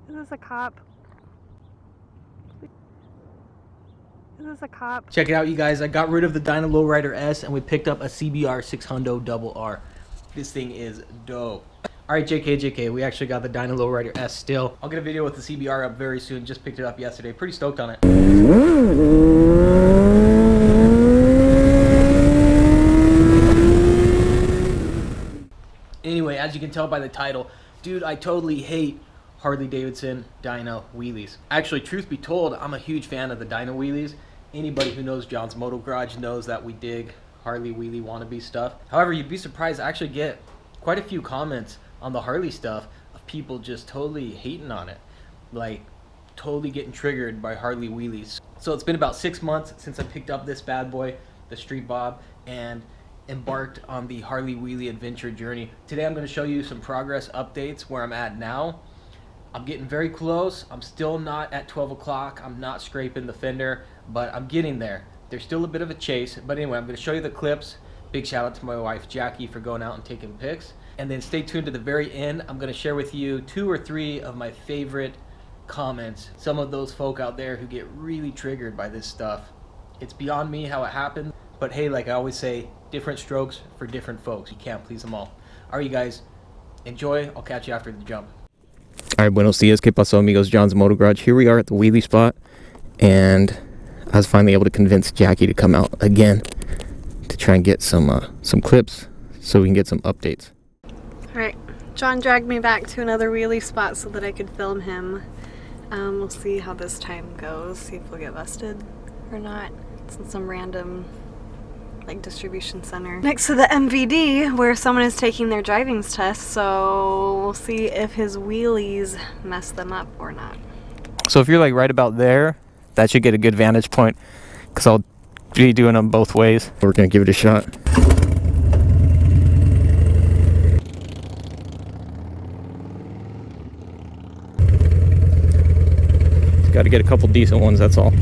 Is this a cop? Is this a cop? Check it out, you guys. I got rid of the Dyna Lowrider S and we picked up a CBR 600 Double R. This thing is dope. Alright, JK, we actually got the Dyna Lowrider S still. I'll get a video with the CBR up very soon. Just picked it up yesterday. Pretty stoked on it. Anyway, as you can tell by the title, dude, I totally hate Harley Davidson Dyna Wheelies. Actually, truth be told, I'm a huge fan of the Dyna Wheelies. Anybody who knows John's Moto Garage knows that we dig Harley wheelie wannabe stuff. However, you'd be surprised, I actually get quite a few comments on the Harley stuff of people just totally hating on it. Like, totally getting triggered by Harley wheelies. So it's been about 6 months since I picked up this bad boy, the streetbob, and embarked on the Harley wheelie adventure journey. Today I'm going to show you some progress updates where I'm at now. I'm getting very close. I'm still not at 12 o'clock. I'm not scraping the fender, but I'm getting there. There's still a bit of a chase, but anyway, I'm going to show you the clips. Big shout out to my wife Jackie for going out and taking pics. And then stay tuned to the very end. I'm going to share with you 2 or 3 of my favorite comments. Some of those folk out there who get really triggered by this stuff. It's beyond me how it happened, but hey, like I always say, different strokes for different folks. You can't please them all. Alright, you guys, enjoy. I'll catch you after the jump. Alright, buenos dias, que paso amigos, John's Moto Garage. Here we are at the wheelie spot, and I was finally able to convince Jackie to come out again to try and get some clips so we can get some updates. Alright, John dragged me back to another wheelie spot so that I could film him. We'll see how this time goes, see if we'll get busted or not. It's in some random like distribution center next to the MVD where someone is taking their driving's test, so we'll see if his wheelies mess them up or not. So if you're like right about there, that should get a good vantage point because I'll be doing them both ways. We're gonna give it a shot. Got to get a couple decent ones, that's all.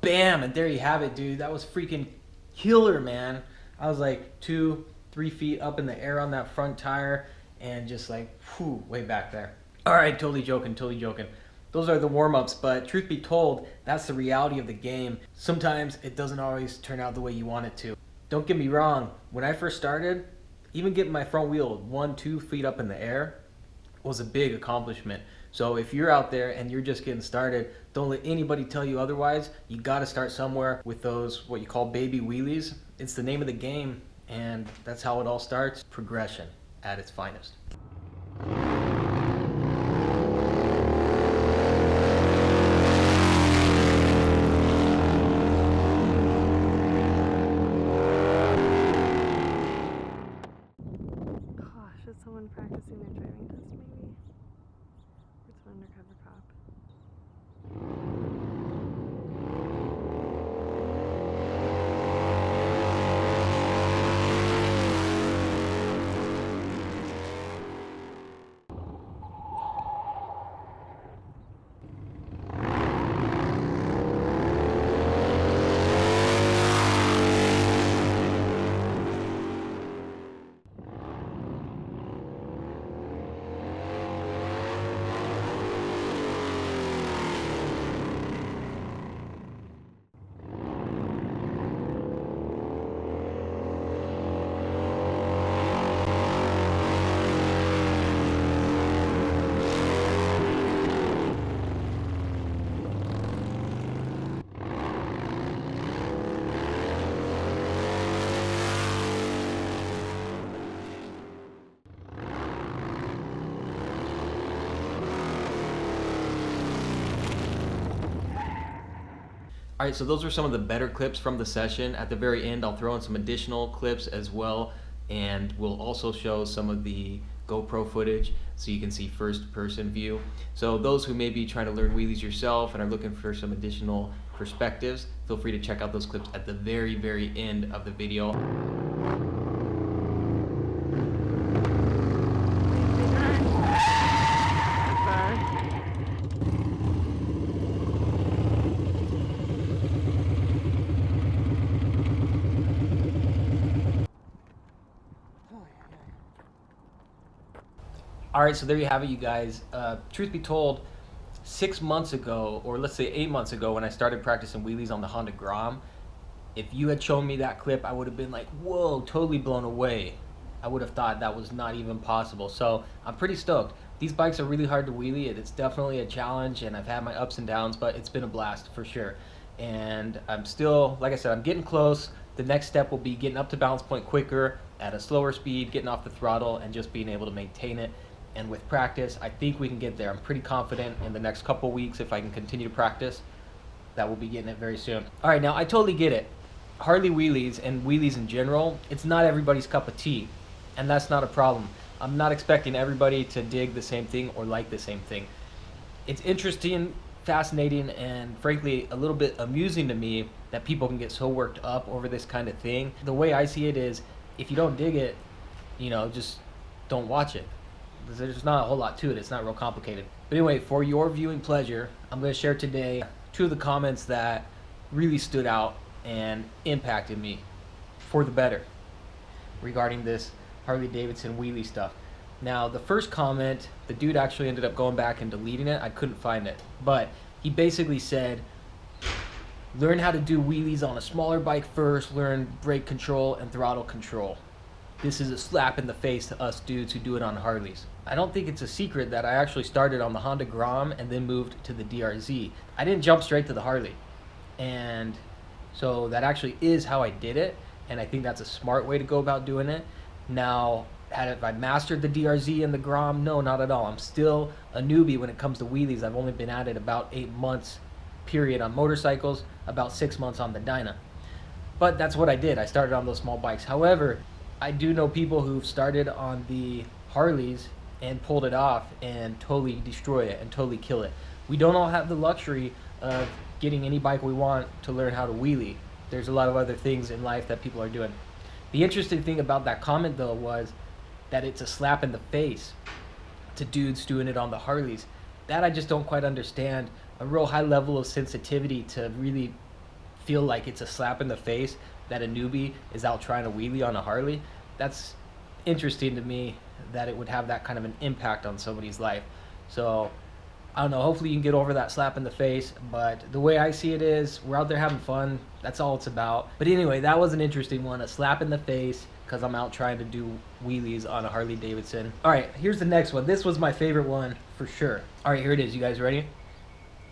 Bam, and there you have it, dude. That was freaking killer, man. I was like 2-3 feet up in the air on that front tire and just like, whew, way back there. All right, totally joking. Those are the warm-ups, but truth be told, that's the reality of the game. Sometimes it doesn't always turn out the way you want it to. Don't get me wrong, when I first started, even getting my front wheel 1-2 feet up in the air was a big accomplishment. So if you're out there and you're just getting started, don't let anybody tell you otherwise. You gotta start somewhere with those, what you call baby wheelies. It's the name of the game, and that's how it all starts. Progression at its finest. Gosh, is someone practicing their driving test maybe? It's an undercover cop. Alright, so those are some of the better clips from the session. At the very end, I'll throw in some additional clips as well, and we'll also show some of the GoPro footage so you can see first person view. So those who may be trying to learn wheelies yourself and are looking for some additional perspectives, feel free to check out those clips at the very end of the video. All right, so there you have it, you guys. Truth be told, 6 months ago, or let's say 8 months ago, when I started practicing wheelies on the Honda Grom, if you had shown me that clip, I would have been like, whoa, totally blown away. I would have thought that was not even possible. So I'm pretty stoked. These bikes are really hard to wheelie. It's definitely a challenge, and I've had my ups and downs, but it's been a blast for sure. And I'm still, like I said, I'm getting close. The next step will be getting up to balance point quicker, at a slower speed, getting off the throttle, and just being able to maintain it. And with practice, I think we can get there. I'm pretty confident in the next couple weeks, if I can continue to practice, that we'll be getting it very soon. All right, now I totally get it. Harley wheelies and wheelies in general, it's not everybody's cup of tea, and that's not a problem. I'm not expecting everybody to dig the same thing or like the same thing. It's interesting, fascinating, and frankly a little bit amusing to me that people can get so worked up over this kind of thing. The way I see it is, if you don't dig it, just don't watch it. There's not a whole lot to it. It's not real complicated. But anyway, for your viewing pleasure, I'm going to share today 2 of the comments that really stood out and impacted me for the better regarding this Harley Davidson wheelie stuff. Now, the first comment, the dude actually ended up going back and deleting it. I couldn't find it. But he basically said, learn how to do wheelies on a smaller bike first, learn brake control and throttle control. This is a slap in the face to us dudes who do it on Harleys. I don't think it's a secret that I actually started on the Honda Grom and then moved to the DRZ. I didn't jump straight to the Harley. And so that actually is how I did it, and I think that's a smart way to go about doing it. Now, have I mastered the DRZ and the Grom? No, not at all. I'm still a newbie when it comes to wheelies. I've only been at it about 8 months period on motorcycles, about 6 months on the Dyna. But that's what I did. I started on those small bikes. However, I do know people who've started on the Harleys and pulled it off and totally destroy it and totally kill it. We don't all have the luxury of getting any bike we want to learn how to wheelie. There's a lot of other things in life that people are doing. The interesting thing about that comment, though, was that it's a slap in the face to dudes doing it on the Harleys. That I just don't quite understand. A real high level of sensitivity to really feel like it's a slap in the face that a newbie is out trying to wheelie on a Harley. That's interesting to me, that it would have that kind of an impact on somebody's life. So I don't know, hopefully you can get over that slap in the face, but the way I see it is, we're out there having fun. That's all it's about. But anyway, that was an interesting one, a slap in the face because I'm out trying to do wheelies on a Harley Davidson. All right, here's the next one. This was my favorite one for sure. All right, here it is. You guys ready?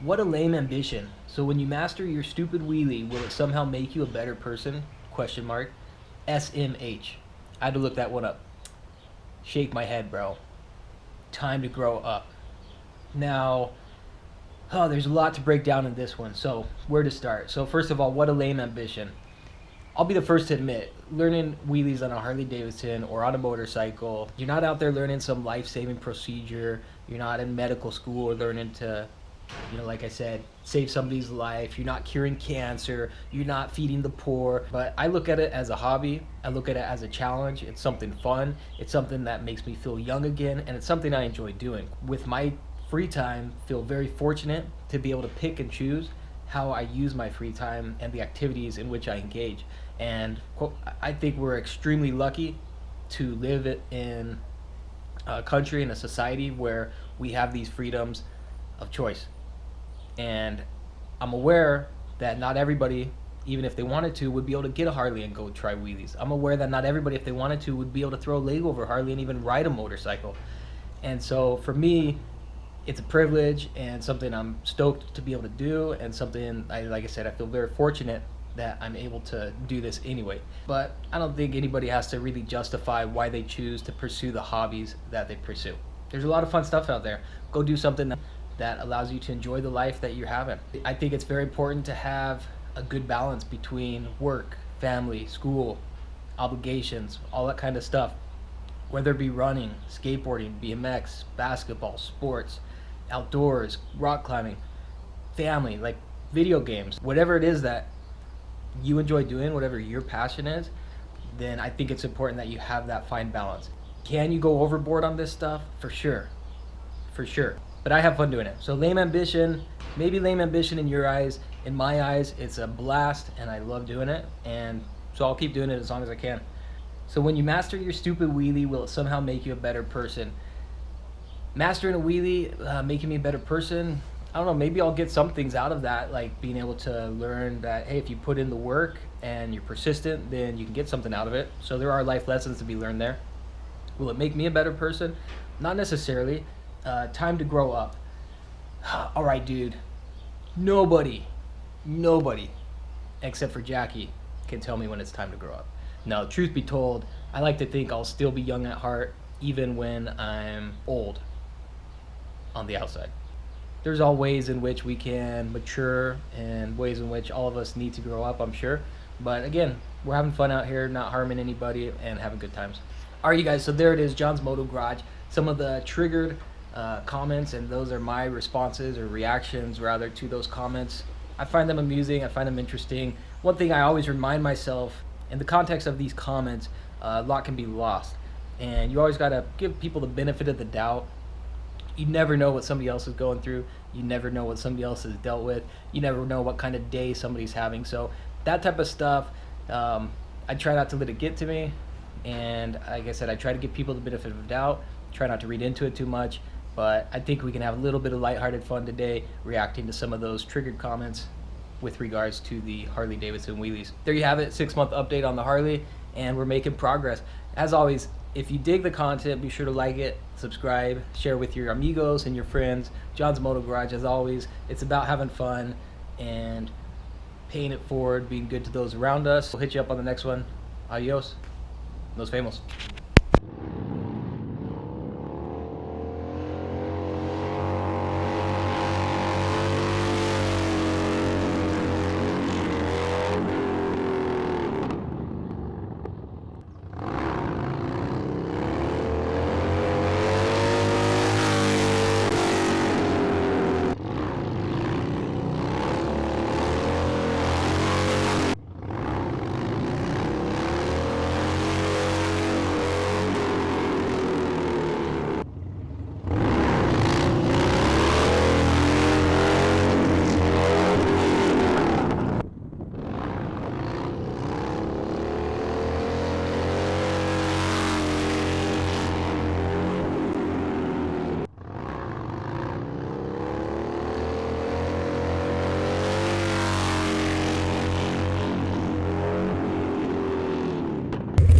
What a lame ambition. So when you master your stupid wheelie, will it somehow make you a better person? Question mark. SMH. I had to look that one up. Shake my head, bro. Time to grow up. Now, there's a lot to break down in this one. So where to start? So first of all, what a lame ambition. I'll be the first to admit, learning wheelies on a Harley Davidson or on a motorcycle, you're not out there learning some life-saving procedure. You're not in medical school or learning to, like I said, save somebody's life. You're not curing cancer. You're not feeding the poor. But I look at it as a hobby. I look at it as a challenge. It's something fun. It's something that makes me feel young again, and it's something I enjoy doing. With my free time, feel very fortunate to be able to pick and choose how I use my free time and the activities in which I engage. And I think we're extremely lucky to live in a country and a society where we have these freedoms of choice. And I'm aware that not everybody, even if they wanted to, would be able to get a Harley and go try wheelies. I'm aware that not everybody, if they wanted to, would be able to throw a leg over a Harley and even ride a motorcycle. And so for me, it's a privilege and something I'm stoked to be able to do, and something, like I said, I feel very fortunate that I'm able to do this anyway. But I don't think anybody has to really justify why they choose to pursue the hobbies that they pursue. There's a lot of fun stuff out there. Go do something that allows you to enjoy the life that you're having. I think it's very important to have a good balance between work, family, school, obligations, all that kind of stuff. whether it be running, skateboarding, BMX, basketball, sports, outdoors, rock climbing, family, like video games, whatever it is that you enjoy doing, whatever your passion is, then I think it's important that you have that fine balance. Can you go overboard on this stuff? For sure. For sure. But I have fun doing it. So lame ambition, maybe lame ambition in your eyes. In my eyes, it's a blast and I love doing it. And so I'll keep doing it as long as I can. So when you master your stupid wheelie, will it somehow make you a better person? Mastering a wheelie, making me a better person, I don't know, maybe I'll get some things out of that, like being able to learn that, hey, if you put in the work and you're persistent, then you can get something out of it. So there are life lessons to be learned there. Will it make me a better person? Not necessarily. Time to grow up. All right, dude. Nobody, except for Jackie, can tell me when it's time to grow up. Now, truth be told, I like to think I'll still be young at heart, even when I'm old on the outside. There's all ways in which we can mature and ways in which all of us need to grow up, I'm sure. But again, we're having fun out here, not harming anybody, and having good times. All right, you guys, so there it is, John's Moto Garage. Some of the triggered comments, and those are my responses or reactions rather to those comments. I find them amusing, I find them interesting. One thing I always remind myself, in the context of these comments, a lot can be lost. And you always gotta give people the benefit of the doubt. You never know what somebody else is going through. You never know what somebody else has dealt with. You never know what kind of day somebody's having. So that type of stuff, I try not to let it get to me. And like I said, I try to give people the benefit of the doubt. Try not to read into it too much. But I think we can have a little bit of lighthearted fun today, reacting to some of those triggered comments with regards to the Harley Davidson wheelies. There you have it, 6-month update on the Harley, and we're making progress. As always, if you dig the content, be sure to like it, subscribe, share with your amigos and your friends. John's Moto Garage, as always, it's about having fun and paying it forward, being good to those around us. We'll hit you up on the next one. Adios. Nos vemos.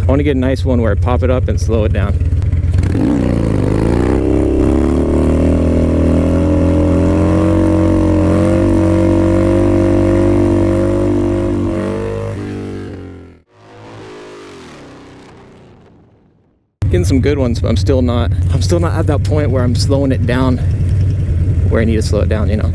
I want to get a nice one where I pop it up and slow it down. Getting some good ones, but I'm still not at that point where I'm slowing it down where I need to slow it down, you know.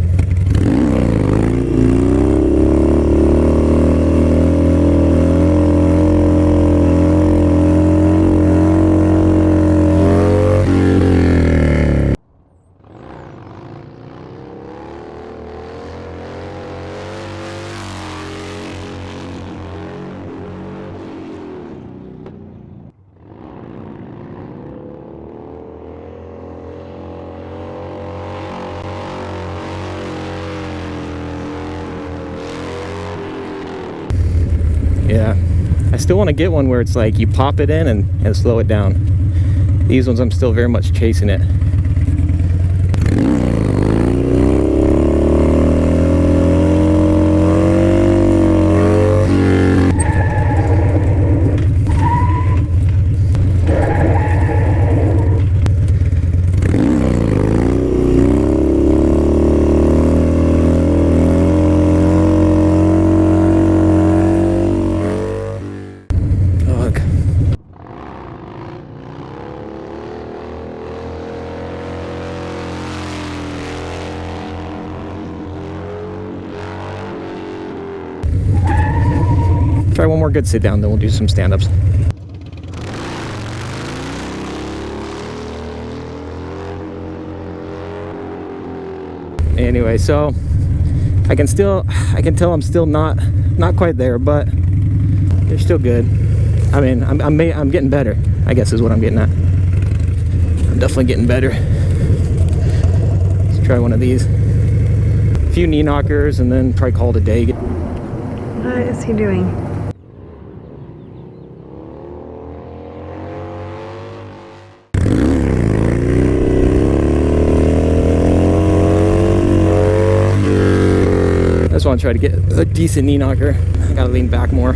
Yeah, I still want to get one where it's like you pop it in and slow it down. These ones I'm still very much chasing it. Try one more good sit down, then we'll do some stand-ups. Anyway, so I can tell I'm still not quite there, but they're still good. I mean, I'm getting better, I guess is what I'm getting at. I'm definitely getting better. Let's try one of these. A few knee knockers and then probably call it a day. What is he doing? I just want to try to get a decent knee knocker. I gotta lean back more.